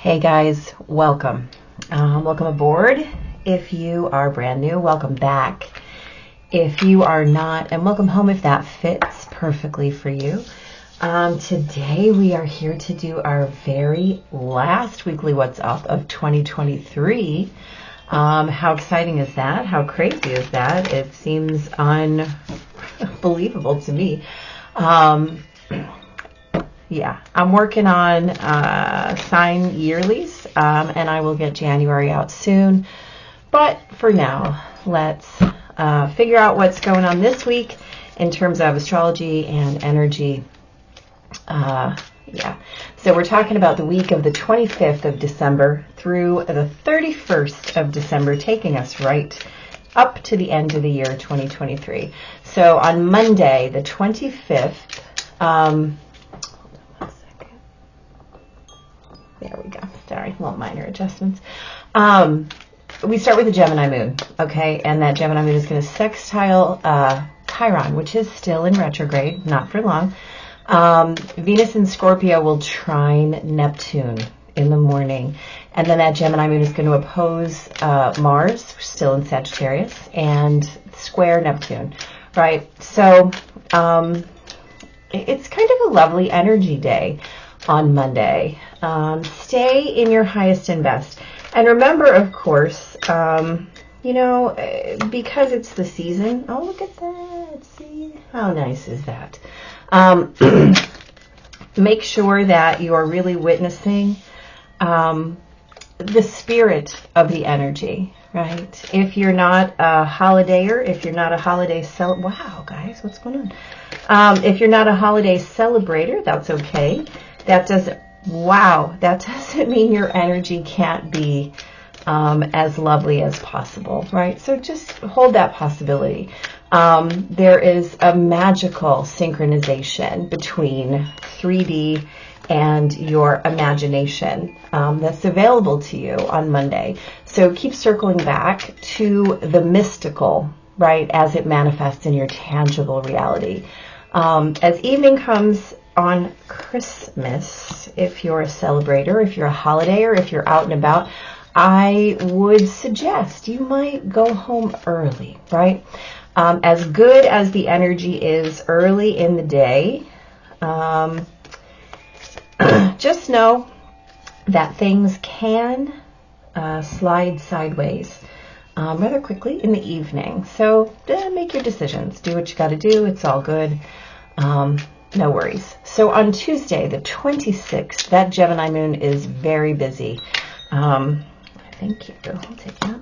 Hey guys, welcome. Welcome aboard. If you are brand new, welcome back. If you are not, and welcome home if that fits perfectly for you. Today we are here to do our very last weekly What's Up of 2023. How exciting is that? How crazy is that? It seems unbelievable to me. Yeah, I'm working on sign yearlies, and I will get January out soon. But for now, let's figure out what's going on this week in terms of astrology and energy. Yeah, so we're talking about the week of the 25th of December through the 31st of December, taking us right up to the end of the year 2023. So on Monday, the 25th, there we go. Sorry, little minor adjustments. We start with the Gemini moon, okay? And that Gemini moon is going to sextile Chiron, which is still in retrograde, not for long. Venus in Scorpio will trine Neptune in the morning. And then that Gemini moon is going to oppose Mars, still in Sagittarius, and square Neptune, right? So it's kind of a lovely energy day on Monday. Stay in your highest and best. And remember, of course, because it's the season. Oh, look at that. See, how nice is that? Make sure that you are really witnessing the spirit of the energy, right? If you're not a holidayer, if you're not a holiday wow, guys, what's going on? If you're not a holiday celebrator, that's okay. That doesn't mean your energy can't be as lovely as possible, right? So just hold that possibility. There is a magical synchronization between 3D and your imagination that's available to you on Monday. So keep circling back to the mystical, right, as it manifests in your tangible reality. As evening comes on Christmas, if you're a celebrator, if you're a holidayer, if you're out and about, I would suggest you might go home early, right? As good as the energy is early in the day, just know that things can slide sideways rather quickly in the evening. So make your decisions. Do what you got to do. It's all good. No worries. So on Tuesday, the 26th, that Gemini moon is very busy. Thank you. I'll take that.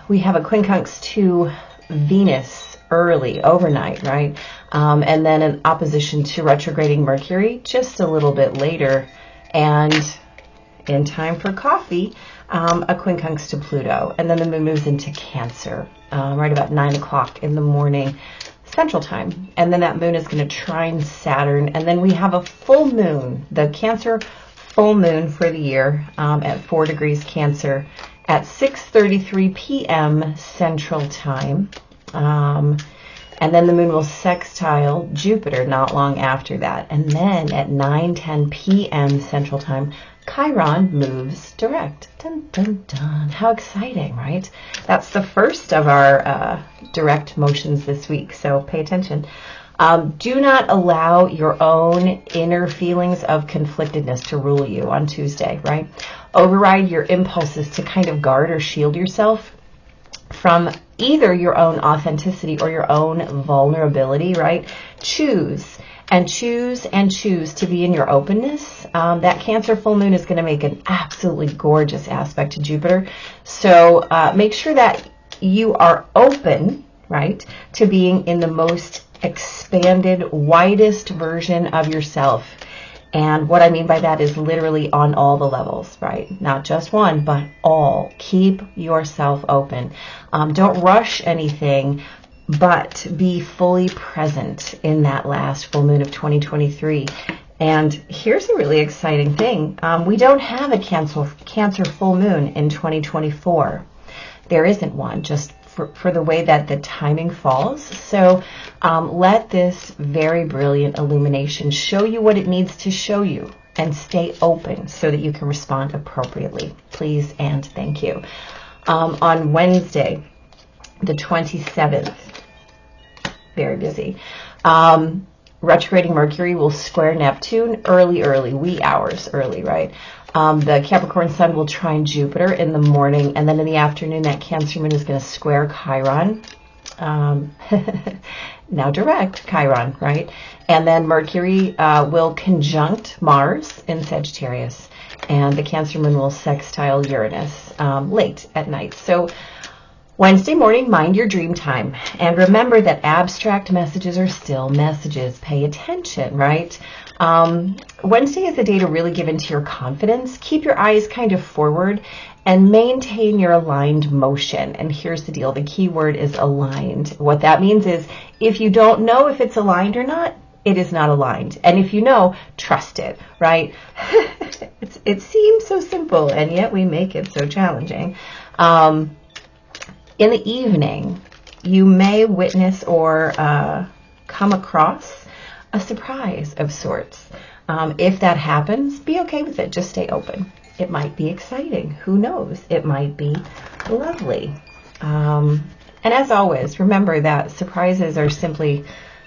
We have a quincunx to Venus early, overnight, right? And then an opposition to retrograding Mercury just a little bit later. And in time for coffee, a quincunx to Pluto. And then the moon moves into Cancer right about 9 o'clock in the morning. Central time, and then that moon is going to trine Saturn, and then we have a full moon, the Cancer full moon for the year at 4 degrees Cancer at 6:33 p.m. Central time, and then the moon will sextile Jupiter not long after that, and then at 9:10 p.m. Central time, Chiron moves direct. Dun, dun, dun. How exciting, right? That's the first of our direct motions this week, so pay attention. Do not allow your own inner feelings of conflictedness to rule you on Tuesday, right? Override your impulses to kind of guard or shield yourself from either your own authenticity or your own vulnerability, right? Choose to be in your openness. That Cancer full moon is going to make an absolutely gorgeous aspect to Jupiter. So make sure that you are open, right, to being in the most expanded, widest version of yourself. And what I mean by that is literally on all the levels, right? Not just one, but all. Keep yourself open. Don't rush anything, but be fully present in that last full moon of 2023. And here's a really exciting thing. We don't have a Cancer full moon in 2024. There isn't one, just for the way that the timing falls. So let this very brilliant illumination show you what it needs to show you and stay open so that you can respond appropriately. Please and thank you. On Wednesday, the 27th, very busy. Retrograding Mercury will square Neptune early, wee hours early, right? The Capricorn Sun will trine Jupiter in the morning, and then in the afternoon, that Cancer Moon is going to square Chiron. Now direct Chiron, right? And then Mercury will conjunct Mars in Sagittarius, and the Cancer Moon will sextile Uranus late at night. So Wednesday morning, mind your dream time. And remember that abstract messages are still messages. Pay attention, right? Wednesday is a day to really give into your confidence. Keep your eyes kind of forward and maintain your aligned motion. And here's the deal. The key word is aligned. What that means is if you don't know if it's aligned or not, it is not aligned. And if you know, trust it, right? It seems so simple, and yet we make it so challenging. In the evening, you may witness or come across a surprise of sorts. If that happens, be okay with it. Just stay open. It might be exciting. Who knows? It might be lovely. And as always, remember that surprises are simply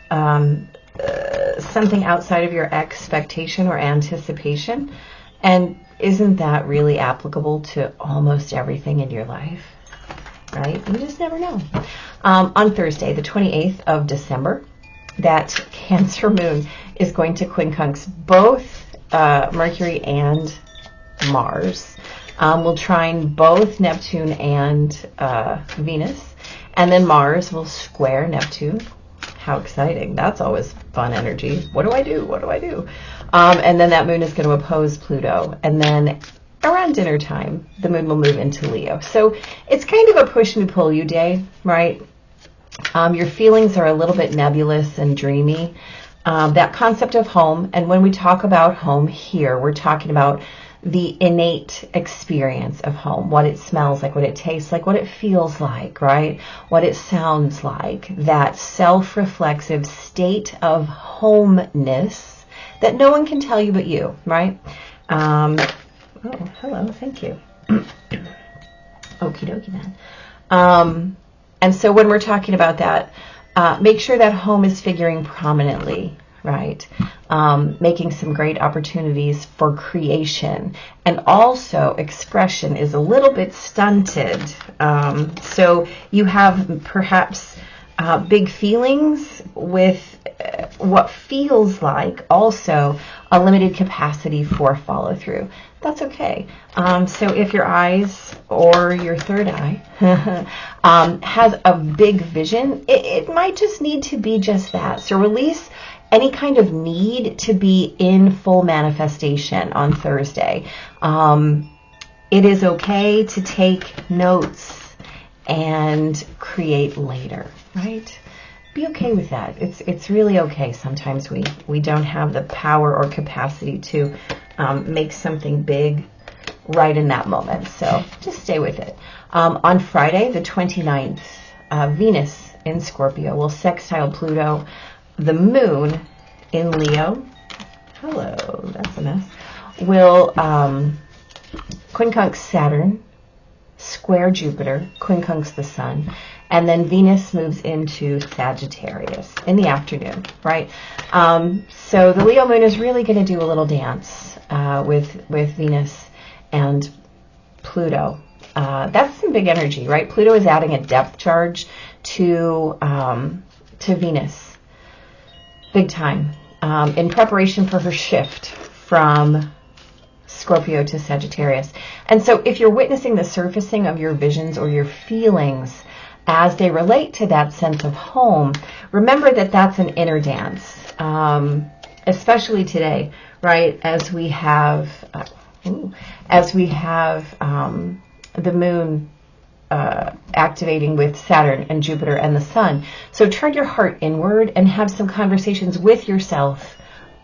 something outside of your expectation or anticipation. And isn't that really applicable to almost everything in your life? Right? You just never know. On Thursday, the 28th of December, that Cancer Moon is going to quincunx both Mercury and Mars. Will trine both Neptune and Venus. And then Mars will square Neptune. How exciting. That's always fun energy. What do I do? What do I do? And then that moon is going to oppose Pluto. And then around dinner time, the moon will move into Leo. So it's kind of a push me pull you day, right? Your feelings are a little bit nebulous and dreamy. That concept of home, and when we talk about home here, we're talking about the innate experience of home, what it smells like, what it tastes like, what it feels like, right? What it sounds like, that self-reflexive state of homeness that no one can tell you but you, right? Oh, hello, thank you. Okie dokie then. And so when we're talking about that, make sure that home is figuring prominently, right? Making some great opportunities for creation. And also expression is a little bit stunted. So you have perhaps big feelings with what feels like also a limited capacity for follow through. That's okay. So if your eyes or your third eye has a big vision, it might just need to be just that. So release any kind of need to be in full manifestation on Thursday. It is okay to take notes and create later, right? Be okay with that. It's really okay. Sometimes we don't have the power or capacity to make something big right in that moment. So just stay with it. On Friday, the 29th, Venus in Scorpio will sextile Pluto. The moon in Leo, hello, that's a mess, will quincunx Saturn, square Jupiter, quincunx the sun, and then Venus moves into Sagittarius in the afternoon, right? So the Leo moon is really going to do a little dance with Venus and Pluto. That's some big energy, right? Pluto is adding a depth charge to Venus. Big time. In preparation for her shift from Scorpio to Sagittarius. And so if you're witnessing the surfacing of your visions or your feelings as they relate to that sense of home, remember that that's an inner dance, especially today, right? As we have the moon activating with Saturn and Jupiter and the sun. So turn your heart inward and have some conversations with yourself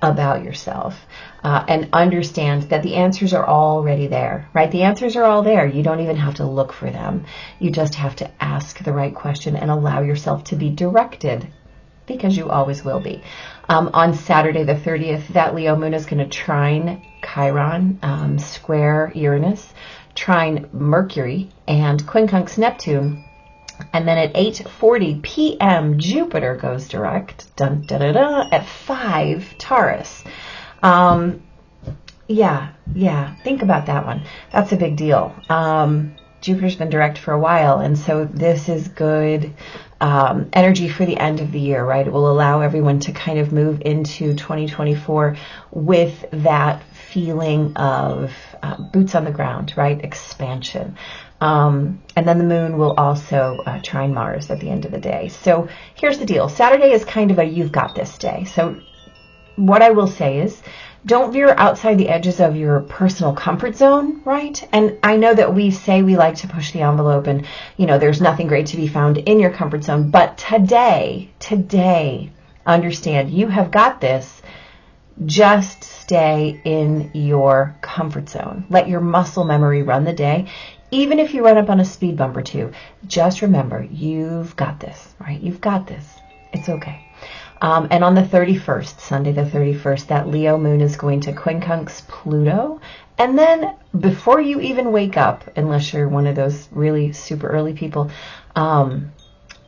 about yourself, and understand that the answers are already there, right? The answers are all there. You don't even have to look for them. You just have to ask the right question and allow yourself to be directed because you always will be. On Saturday the 30th, that Leo moon is going to trine Chiron, square Uranus, trine Mercury, and quincunx Neptune. And then at 8:40 p.m., Jupiter goes direct, dun, da, da, da, at 5 Taurus. Yeah, think about that one. That's a big deal. Jupiter's been direct for a while, and so this is good energy for the end of the year, right? It will allow everyone to kind of move into 2024 with that feeling of boots on the ground, right? Expansion. And then the moon will also trine Mars at the end of the day. So here's the deal. Saturday is kind of a you've got this day. So what I will say is, don't veer outside the edges of your personal comfort zone, right? And I know that we say we like to push the envelope and, there's nothing great to be found in your comfort zone. But today, understand you have got this. Just stay in your comfort zone. Let your muscle memory run the day. Even if you run up on a speed bump or two, just remember, you've got this, right? You've got this. It's okay. And on the 31st, Sunday the 31st, that Leo moon is going to quincunx Pluto. And then before you even wake up, unless you're one of those really super early people, the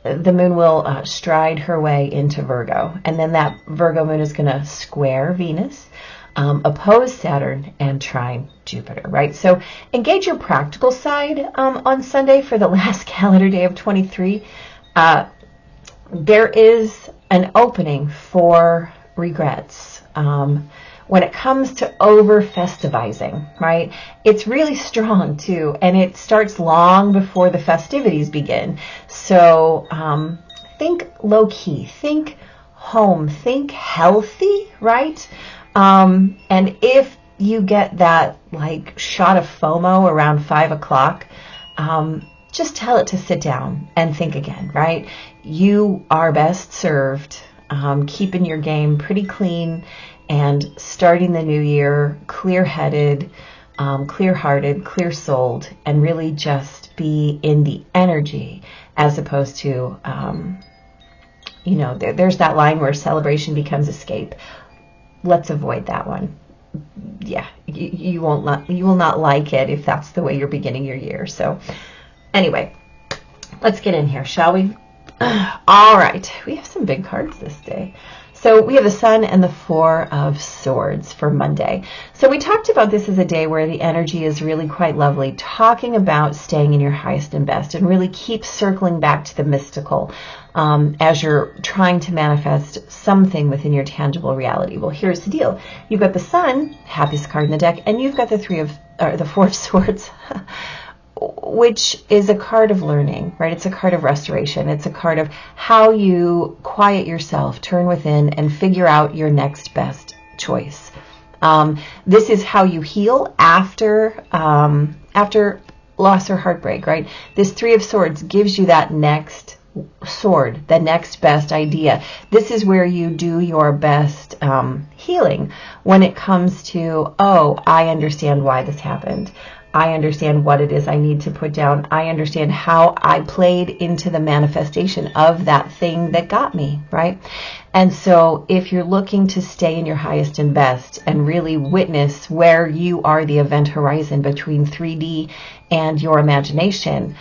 moon will stride her way into Virgo. And then that Virgo moon is going to square Venus, oppose Saturn, and trine Jupiter, right? So engage your practical side on Sunday for the last calendar day of 23. There is an opening for regrets when it comes to over festivizing, right? It's really strong too, and it starts long before the festivities begin. So think low key, think home, think healthy, right? And if you get that shot of FOMO around 5 o'clock, just tell it to sit down and think again, right? You are best served keeping your game pretty clean and starting the new year clear-headed, clear-hearted, clear-souled, and really just be in the energy as opposed to, there's that line where celebration becomes escape. Let's avoid that one. Yeah, you will not like it if that's the way you're beginning your year. So anyway, let's get in here, shall we? All right, we have some big cards this day. So we have the Sun and the Four of Swords for Monday. So we talked about this as a day where the energy is really quite lovely, talking about staying in your highest and best, and really keep circling back to the mystical as you're trying to manifest something within your tangible reality. Well, here's the deal. You've got the Sun, happiest card in the deck, and you've got the Four of Swords, which is a card of learning, right? It's a card of restoration. It's a card of how you quiet yourself, turn within, and figure out your next best choice. This is how you heal after loss or heartbreak, right? This Three of Swords gives you that next sword, the next best idea. This is where you do your best healing when it comes to, I understand why this happened. I understand what it is I need to put down. I understand how I played into the manifestation of that thing that got me, right? And so if you're looking to stay in your highest and best and really witness where you are the event horizon between 3D and your imagination,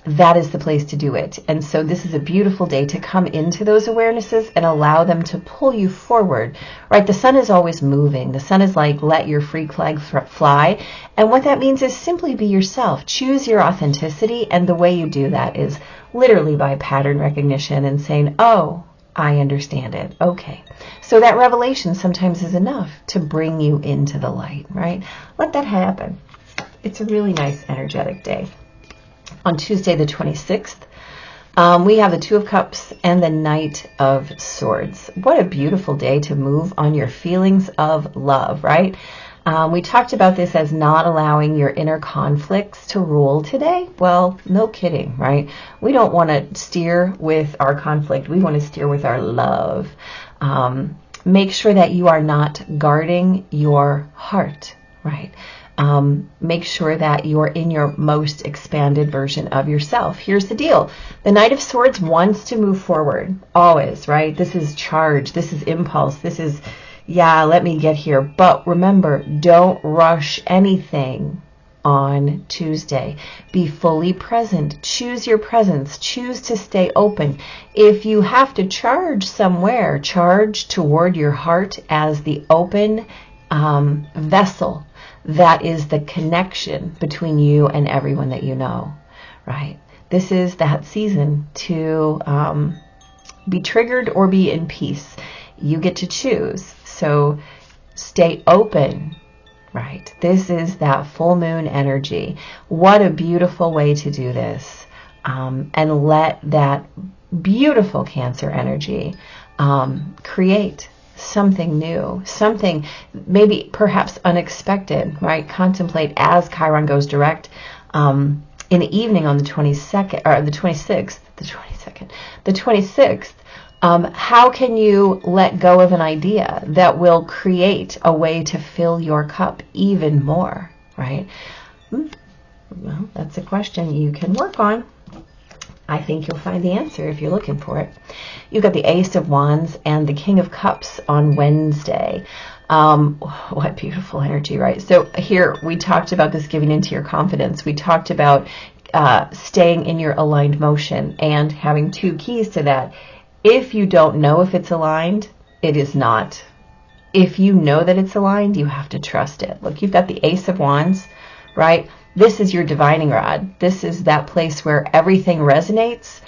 that is the place to do it. And so this is a beautiful day to come into those awarenesses and allow them to pull you forward, right? The sun is always moving. The sun is like, let your freak flag fly. And what that means is simply be yourself. Choose your authenticity. And the way you do that is literally by pattern recognition and saying, oh, I understand it. Okay. So that revelation sometimes is enough to bring you into the light, right? Let that happen. It's a really nice, energetic day. On Tuesday, the 26th, we have the Two of Cups and the Knight of Swords. What a beautiful day to move on your feelings of love, right? We talked about this as not allowing your inner conflicts to rule today. Well, no kidding, right? We don't want to steer with our conflict. We want to steer with our love. Make sure that you are not guarding your heart, right? Make sure that you're in your most expanded version of yourself. Here's the deal. The Knight of Swords wants to move forward, always, right? This is charge. This is impulse. This is, yeah, let me get here. But remember, don't rush anything on Tuesday. Be fully present. Choose your presence. Choose to stay open. If you have to charge somewhere, charge toward your heart as the open vessel. That is the connection between you and everyone that you know, right? This is that season to be triggered or be in peace. You get to choose. So stay open, right? This is that full moon energy. What a beautiful way to do this. And let that beautiful Cancer energy create something new, something maybe perhaps unexpected, right? Contemplate as Chiron goes direct in the evening on the 22nd or the 26th, the 26th. How can you let go of an idea that will create a way to fill your cup even more, right? Well, that's a question you can work on. I think you'll find the answer if you're looking for it. You've got the Ace of Wands and the King of Cups on Wednesday. What beautiful energy, right? So here we talked about this giving into your confidence. We talked about staying in your aligned motion and having two keys to that. If you don't know if it's aligned, it is not. If you know that it's aligned, you have to trust it. Look, you've got the Ace of Wands, right? This is your divining rod. This is that place where everything resonates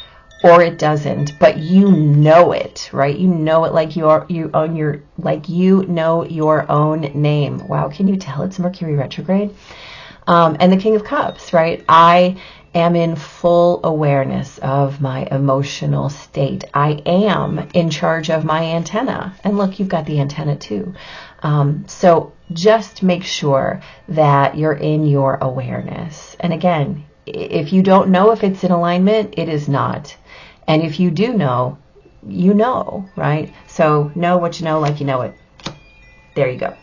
or it doesn't, but you know it, right? You know it like you know your own name. Wow, can you tell it's Mercury retrograde? And the King of Cups, right? I am in full awareness of my emotional state. I am in charge of my antenna. And look, you've got the antenna too. So just make sure that you're in your awareness. And again, if you don't know if it's in alignment, it is not. And if you do know, you know, right? So know what you know like you know it. There you go.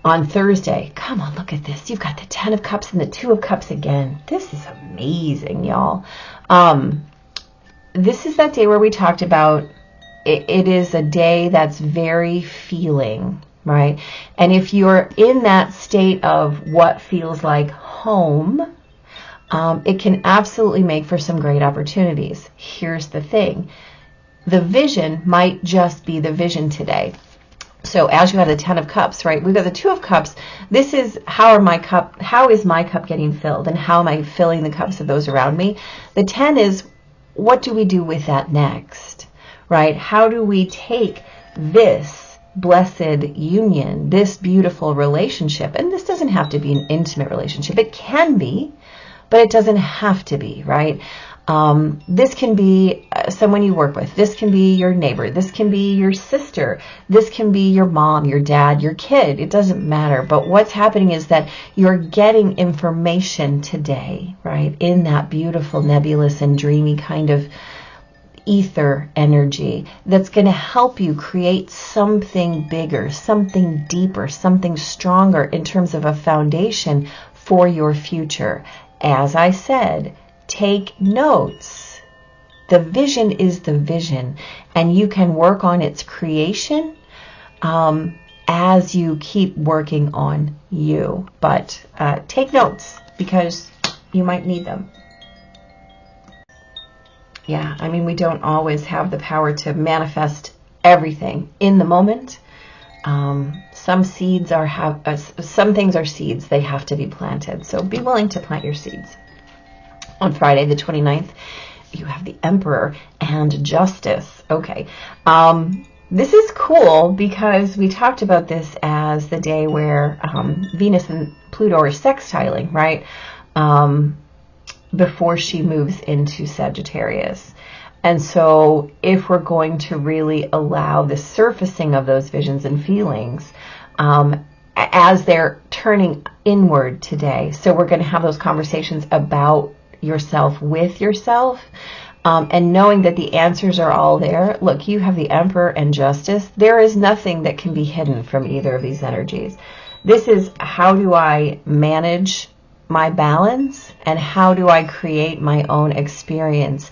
On Thursday, come on, look at this. You've got the 10 of Cups and the 2 of Cups again. This is amazing, y'all. This is that day where we talked about it is a day that's very feeling, right? And if you're in that state of what feels like home, it can absolutely make for some great opportunities. Here's the thing. The vision might just be the vision today. So as you have the 10 of Cups, right, we've got the 2 of Cups. This is how is my cup getting filled and how am I filling the cups of those around me? The 10 is, what do we do with that next, right? How do we take this blessed union, this beautiful relationship, and this doesn't have to be an intimate relationship. It can be, but it doesn't have to be, right? This can be someone you work with. This can be your neighbor. This can be your sister. This can be your mom, your dad, your kid. It doesn't matter. But what's happening is that you're getting information today, right? In that beautiful, nebulous and dreamy kind of ether energy that's going to help you create something bigger, something deeper, something stronger in terms of a foundation for your future. As I said, take notes. The vision is the vision, and you can work on its creation as you keep working on you. But take notes because you might need them. Yeah, I mean, we don't always have the power to manifest everything in the moment. Some things are seeds. They have to be planted. So be willing to plant your seeds. On Friday, the 29th, you have the Emperor and Justice. Okay. This is cool because we talked about this as the day where Venus and Pluto are sextiling, right? Before she moves into Sagittarius. And so if we're going to really allow the surfacing of those visions and feelings as they're turning inward today, so we're going to have those conversations about yourself with yourself, and knowing that the answers are all there. Look, you have the Emperor and Justice. There is nothing that can be hidden from either of these energies. This is, how do I manage my balance, and how do I create my own experience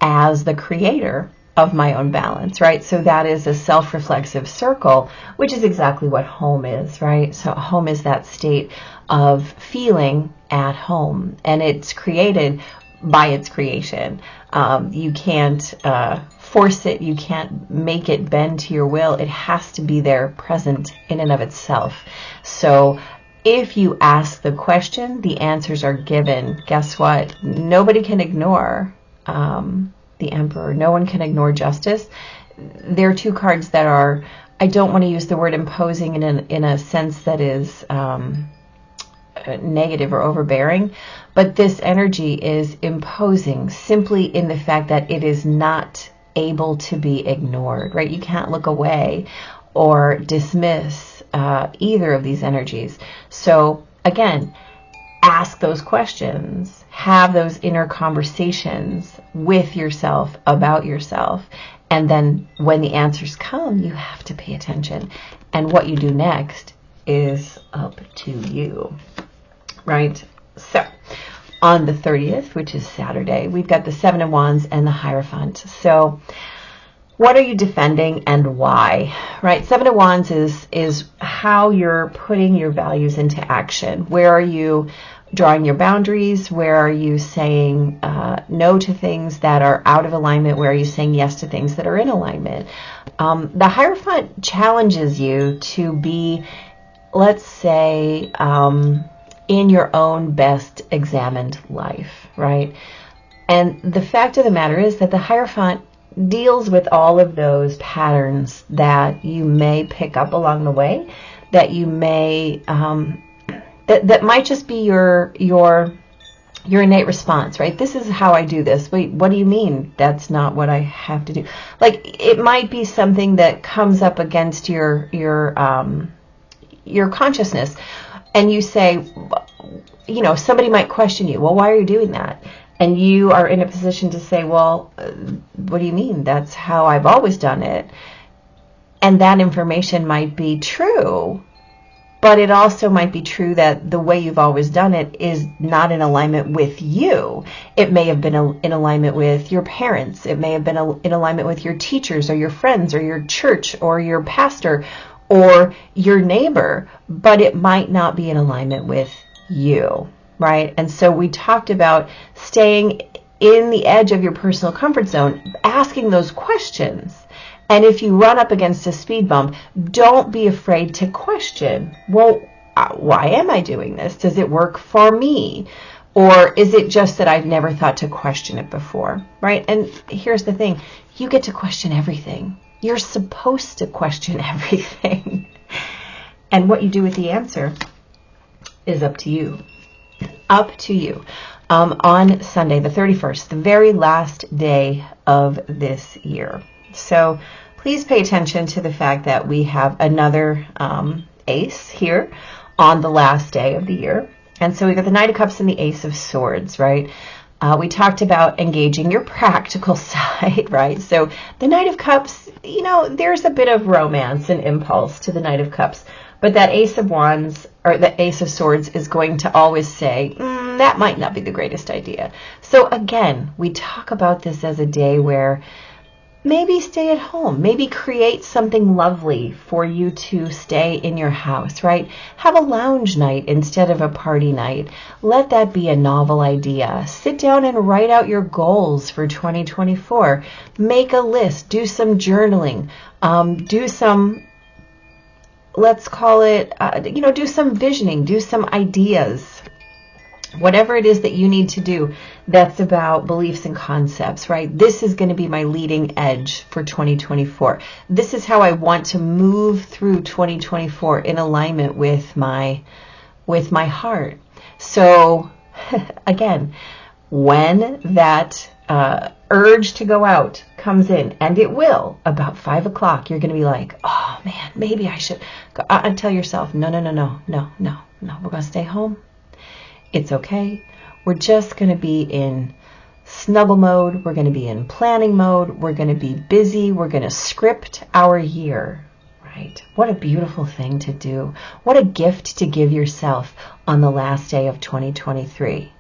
as the creator of my own balance, right? So that is a self-reflexive circle, which is exactly what home is, right? So home is that state of feeling at home, and it's created by its creation. You can't force it. You can't make it bend to your will. It has to be there, present in and of itself. So if you ask the question, the answers are given. Guess what? Nobody can ignore the Emperor. No one can ignore justice. There are two cards that are, I don't want to use the word imposing in a sense that is negative or overbearing, but this energy is imposing simply in the fact that it is not able to be ignored, right? You can't look away or dismiss either of these energies. So again, ask those questions, have those inner conversations with yourself about yourself, and then when the answers come, you have to pay attention. And what you do next is up to you, right? So on the 30th, which is Saturday, we've got the Seven of Wands and the Hierophant. So what are you defending and why, right? Seven of Wands is how you're putting your values into action. Where are you drawing your boundaries? Where are you saying no to things that are out of alignment? Where are you saying yes to things that are in alignment? The Hierophant challenges you to be, let's say, in your own best examined life, right? And the fact of the matter is that the Hierophant deals with all of those patterns that you may pick up along the way, that you may that might just be your innate response, right? This is how I do this. Wait, what do you mean that's not what I have to do? Like, it might be something that comes up against your consciousness, and you say, you know, somebody might question you, well, why are you doing that? And you are in a position to say, well, what do you mean? That's how I've always done it. And that information might be true, but it also might be true that the way you've always done it is not in alignment with you. It may have been in alignment with your parents. It may have been in alignment with your teachers or your friends or your church or your pastor or your neighbor, but it might not be in alignment with you, right? And so we talked about staying in the edge of your personal comfort zone, asking those questions. And if you run up against a speed bump, don't be afraid to question, well, why am I doing this? Does it work for me? Or is it just that I've never thought to question it before, right? And here's the thing, you get to question everything. You're supposed to question everything. And what you do with the answer is up to you. Up to you. On Sunday, the 31st, the very last day of this year. So please pay attention to the fact that we have another ace here on the last day of the year. And so we've got the Knight of Cups and the Ace of Swords, right? We talked about engaging your practical side, right? So the Knight of Cups, you know, there's a bit of romance and impulse to the Knight of Cups, but that Ace of Wands or the Ace of Swords is going to always say, that might not be the greatest idea. So again, we talk about this as a day where maybe stay at home, maybe create something lovely for you to stay in your house, right? Have a lounge night instead of a party night. Let that be a novel idea. Sit down and write out your goals for 2024. Make a list, do some journaling, do some, let's call it, do some visioning, do some ideas. Whatever it is that you need to do that's about beliefs and concepts, right? This is going to be my leading edge for 2024. This is how I want to move through 2024 in alignment with my heart. So again, when that urge to go out comes in, and it will, about 5 o'clock, you're going to be like, oh man, maybe I should go. And tell yourself, no, we're going to stay home. It's okay. We're just going to be in snuggle mode. We're going to be in planning mode. We're going to be busy. We're going to script our year, right? What a beautiful thing to do. What a gift to give yourself on the last day of 2023.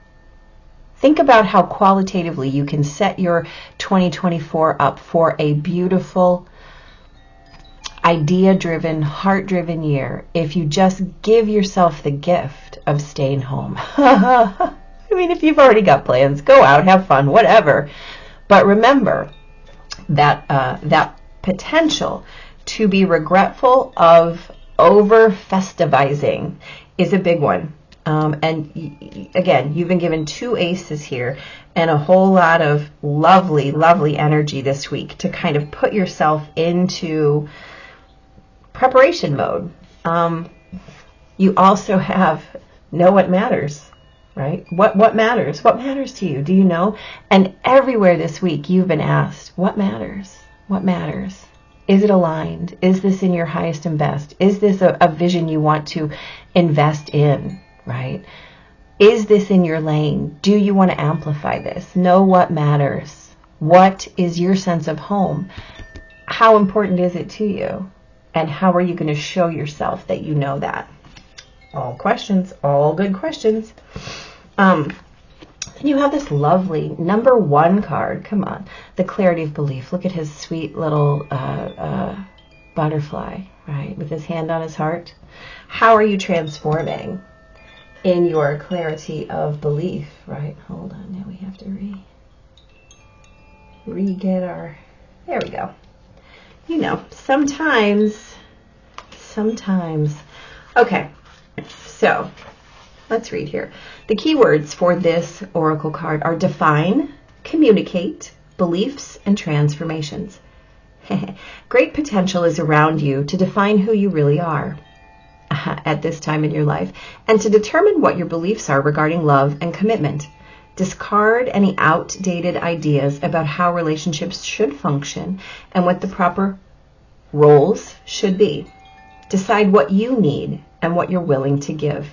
Think about how qualitatively you can set your 2024 up for a beautiful, idea-driven, heart-driven year if you just give yourself the gift of staying home. I mean, if you've already got plans, go out, have fun, whatever. But remember that that potential to be regretful of over-festivizing is a big one. And again, you've been given 2 aces here and a whole lot of lovely, lovely energy this week to kind of put yourself into preparation mode. You also have know what matters, right? What matters? What matters to you? Do you know? And everywhere this week you've been asked, what matters? What matters? Is it aligned? Is this in your highest and best? Is this a vision you want to invest in, right? Is this in your lane? Do you want to amplify this? Know what matters. What is your sense of home? How important is it to you? And how are you going to show yourself that you know that? All questions, all good questions. Then you have this lovely number 1 card. Come on. The clarity of belief. Look at his sweet little butterfly, right? With his hand on his heart. How are you transforming in your clarity of belief, right? Hold on. Now we have to re-get our... There we go. You know, sometimes. Okay, so let's read here. The keywords for this oracle card are define, communicate, beliefs, and transformations. Great potential is around you to define who you really are at this time in your life and to determine what your beliefs are regarding love and commitment. Discard any outdated ideas about how relationships should function and what the proper roles should be. Decide what you need and what you're willing to give.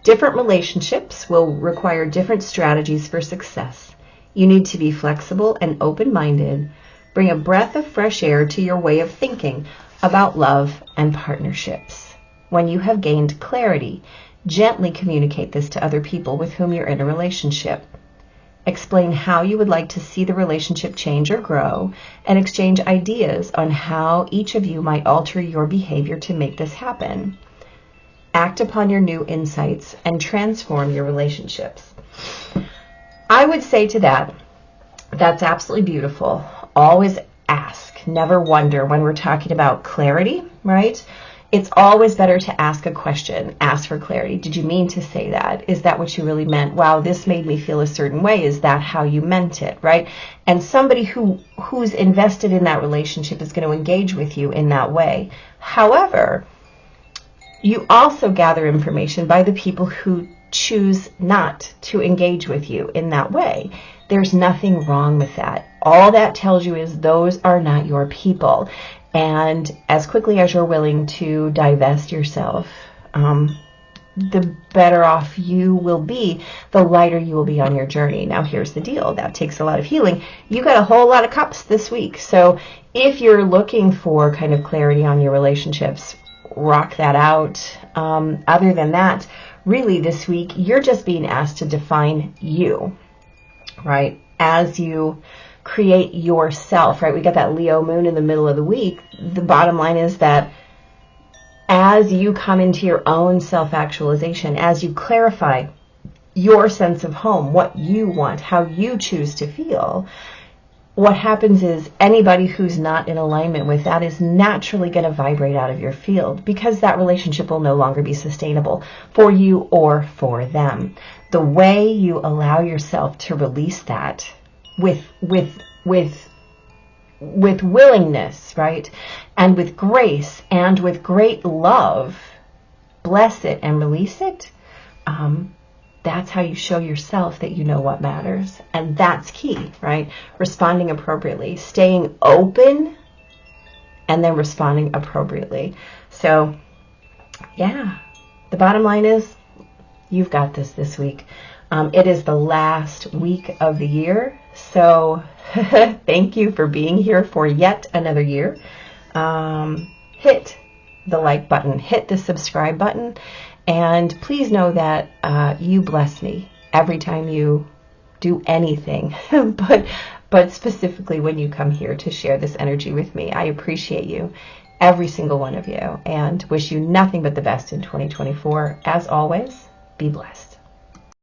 Different relationships will require different strategies for success. You need to be flexible and open-minded. Bring a breath of fresh air to your way of thinking about love and partnerships. When you have gained clarity, gently communicate this to other people with whom you're in a relationship. Explain how you would like to see the relationship change or grow, and exchange ideas on how each of you might alter your behavior to make this happen. Act upon your new insights and transform your relationships. I would say to that, that's absolutely beautiful. Always ask, never wonder when we're talking about clarity, right? It's always better to ask a question, ask for clarity. Did you mean to say that? Is that what you really meant? Wow, this made me feel a certain way. Is that how you meant it, right? And somebody who's invested in that relationship is going to engage with you in that way. However, you also gather information by the people who choose not to engage with you in that way. There's nothing wrong with that. All that tells you is those are not your people. And as quickly as you're willing to divest yourself, the better off you will be, the lighter you will be on your journey. Now, here's the deal. That takes a lot of healing. You got a whole lot of cups this week. So if you're looking for kind of clarity on your relationships, rock that out. Other than that, really this week, you're just being asked to define you, right? As you create yourself, right? We got that Leo moon in the middle of the week. The bottom line is that as you come into your own self-actualization, as you clarify your sense of home, what you want, how you choose to feel, what happens is anybody who's not in alignment with that is naturally going to vibrate out of your field because that relationship will no longer be sustainable for you or for them. The way you allow yourself to release that with willingness, right? And with grace and with great love, bless it and release it. That's how you show yourself that you know what matters. And that's key, right? Responding appropriately, staying open, and then responding appropriately. So, yeah, the bottom line is you've got this week. It is the last week of the year. So thank you for being here for yet another year. Hit the like button, hit the subscribe button, and please know that you bless me every time you do anything, but specifically when you come here to share this energy with me. I appreciate you, every single one of you, and wish you nothing but the best in 2024. As always, be blessed.